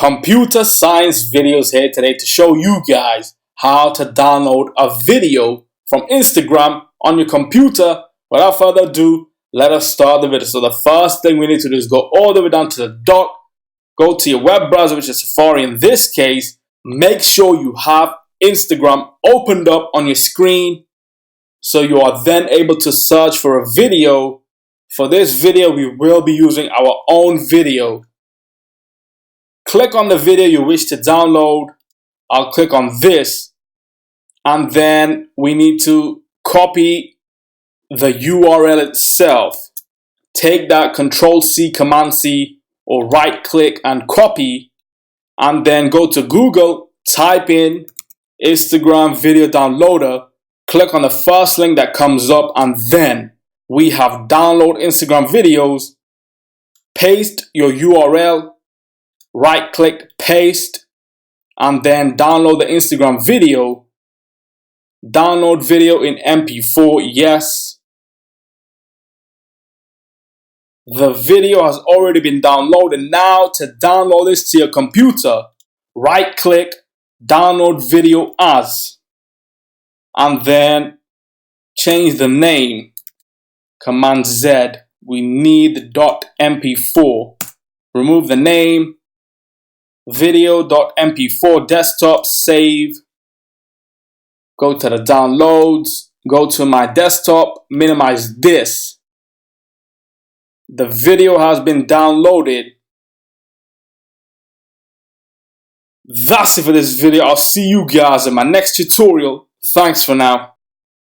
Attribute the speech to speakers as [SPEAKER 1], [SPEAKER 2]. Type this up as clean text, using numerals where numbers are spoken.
[SPEAKER 1] Computer Science Videos here today to show you guys how to download a video from Instagram on your computer. Without further ado, let us start the video. So the first thing we need to do is go all the way down to the dock, go to your web browser, which is Safari in this case. Make sure you have Instagram opened up on your screen so you are then able to search for a video. For this video, we will be using our own video. Click on the video you wish to download. I'll click on this, and then we need to copy the URL itself. Take that Control-C, Command-C, or right-click and copy, and then go to Google, type in Instagram Video Downloader, click on the first link that comes up, and then we have download Instagram videos. Paste your URL, right click, paste, and then download the Instagram video. Download video in MP4, yes. The video has already been downloaded. Now to download this to your computer, right click, download video as, and then change the name, Command Z. We need .mp4. Remove the name, video.mp4 desktop, save. Go to the downloads, go to my desktop, minimize this. The video has been downloaded. That's it for this video. I'll see you guys in my next tutorial. Thanks for now.